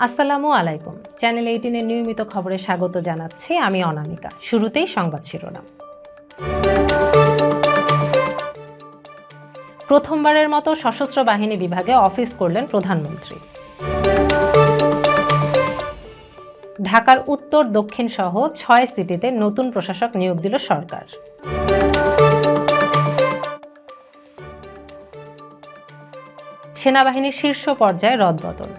আসসালামু আলাইকুম। চ্যানেল 18 এর নিয়মিত খবরে স্বাগত জানাচ্ছি আমি অনামিকা। শুরুতেই সংবাদ শিরোনাম। প্রথমবারের মতো সশস্ত্র বাহিনী বিভাগে অফিস করলেন প্রধানমন্ত্রী। ঢাকার উত্তর দক্ষিণ সহ 6 সিটিতে নতুন প্রশাসক নিয়োগ দিল সরকার। সেনাবাহিনীর শীর্ষ পর্যায়ে রদবদল।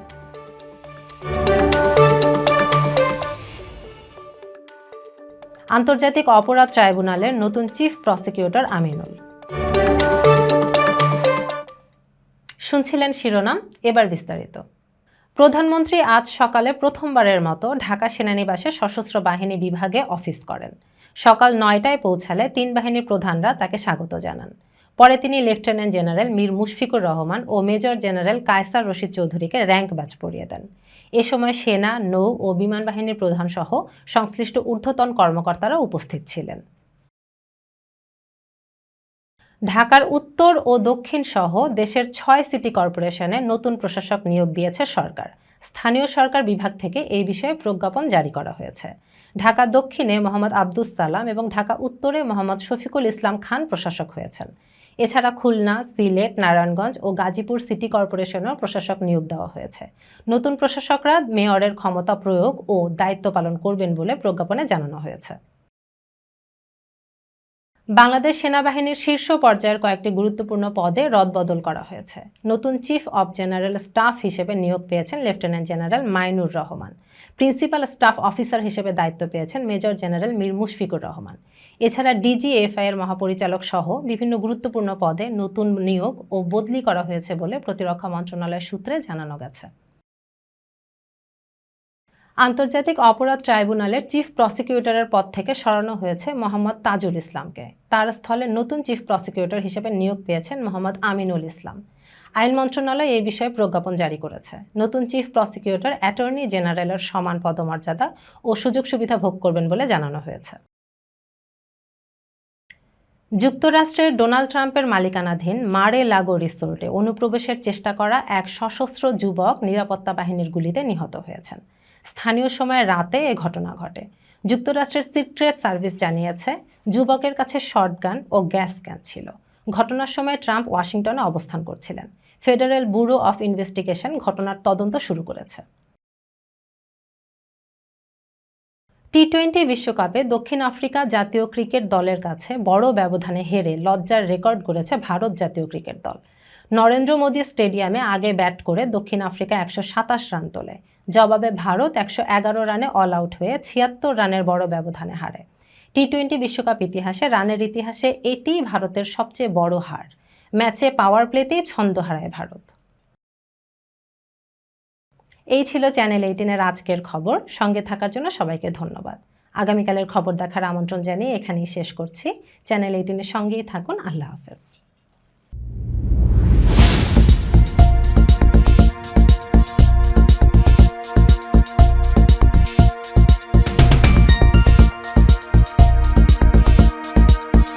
আন্তর্জাতিক অপরাধ ট্রাইব্যুনালের নতুন চিফ প্রসিকিউটর আমিনুল। শুনছিলেন শিরোনাম, এবার বিস্তারিত। প্রধানমন্ত্রী আজ সকালে প্রথমবারের মতো ঢাকা সেনানিবাসে সশস্ত্র বাহিনী বিভাগে অফিস করেন। সকাল 9টায় পৌঁছালে 3 বাহিনীর প্রধানরা তাকে স্বাগত জানান। পরে তিনি লেফটেন্যান্ট জেনারেল মীর মুশফিকুর রহমান ও মেজর জেনারেল কায়সার রশিদ চৌধুরীকে র্যাঙ্ক ব্যাচ পরিয়ে দেন। এ সময় সেনা, নৌ ও বিমান বাহিনীর প্রধানসহ সংশ্লিষ্ট ঊর্ধ্বতন কর্মকর্তারা উপস্থিত ছিলেন। ঢাকার উত্তর ও দক্ষিণ সহ দেশের 6 সিটি কর্পোরেশনে নতুন প্রশাসক নিয়োগ দিয়েছে সরকার। স্থানীয় সরকার বিভাগ থেকে এই বিষয়ে প্রজ্ঞাপন জারি করা হয়েছে। ঢাকা দক্ষিণে মোহাম্মদ আব্দুস সালাম এবং ঢাকা উত্তরে মোহাম্মদ শফিকুল ইসলাম খান প্রশাসক হয়েছেন। এছাড়া খুলনা, সিলেট, নারায়ণগঞ্জ ও গাজীপুর সিটি কর্পোরেশনেও প্রশাসক নিয়োগ দেওয়া হয়েছে। নতুন প্রশাসকরা মেয়রের ক্ষমতা প্রয়োগ ও দায়িত্ব পালন করবেন বলে প্রজ্ঞাপনে জানানো হয়েছে। বাংলাদেশ সেনাবাহিনীর শীর্ষ পর্যায়ের কয়েকটি গুরুত্বপূর্ণ পদে রদবদল করা হয়েছে। নতুন চিফ অব জেনারেল স্টাফ হিসেবে নিয়োগ পেয়েছেন lieutenant general Mainur Rahman. Principal staff officer হিসেবে দায়িত্ব পেয়েছেন মেজর জেনারেল মীর মুশফিকুর রহমান। এছাড়া ডিজিএফআই এর মহাপরিচালক সহ বিভিন্ন গুরুত্বপূর্ণ পদে নতুন নিয়োগ ও বদলি করা হয়েছে বলে প্রতিরক্ষা মন্ত্রণালয় সূত্রে জানানো গেছে। আন্তর্জাতিক অপরাধ ট্রাইব্যুনালের চিফ প্রসিকিউটরের পদ থেকে সরানো হয়েছে মোহাম্মদ তাজুল ইসলামকে। তার স্থলে নতুন চিফ প্রসিকিউটর হিসেবে নিয়োগ পেয়েছেন মোহাম্মদ আমিনুল ইসলাম। আইন মন্ত্রণালয় এই বিষয়ে প্রজ্ঞাপন জারি করেছে। নতুন চিফ প্রসিকিউটর অ্যাটর্নি জেনারেলের সমান পদমর্যাদা ও সুযোগ সুবিধা ভোগ করবেন বলে জানানো হয়েছে। যুক্তরাষ্ট্রের ডোনাল্ড ট্রাম্পের মালিকানাধীন মারে লাগো রিসোর্টে অনুপ্রবেশের চেষ্টা করা এক সশস্ত্র যুবক নিরাপত্তা বাহিনীর গুলিতে নিহত হয়েছেন। স্থানীয় সময় রাতে এ ঘটনা ঘটে। যুক্তরাষ্ট্রের সিক্রেট সার্ভিস জানিয়েছে, যুবকের কাছে শটগান ও গ্যাস ক্যান ছিল। ঘটনার সময় ট্রাম্প ওয়াশিংটনে অবস্থান করছিলেন। ফেডারেল ব্যুরো অফ ইনভেস্টিগেশন ঘটনার তদন্ত শুরু করেছে। টি-20 বিশ্বকাপে দক্ষিণ আফ্রিকা জাতীয় ক্রিকেট দলের কাছে বড় ব্যবধানে হেরে লজ্জার রেকর্ড গড়েছে ভারত জাতীয় ক্রিকেট দল। নরেন্দ্র মোদী স্টেডিয়ামে আগে ব্যাট করে দক্ষিণ আফ্রিকা 127 রান তোলে। জবাবে ভারত 111 রানে অল আউট হয়ে 76 রানের বড় ব্যবধানে হারে। টি-20 বিশ্বকাপ ইতিহাসে রানের ইতিহাসে এটিই ভারতের সবচেয়ে বড় হার। ম্যাচে পাওয়ার প্লেতেই ছন্দ হারায় ভারত। এই ছিল চ্যানেল 18 এর আজকের খবর। সঙ্গে থাকার জন্য সবাইকে ধন্যবাদ। আগামীকালের খবর দেখার আমন্ত্রণ জানিয়ে এখানেই শেষ করছি। চ্যানেল 18 এর সঙ্গেই থাকুন। আল্লাহ হাফেজ।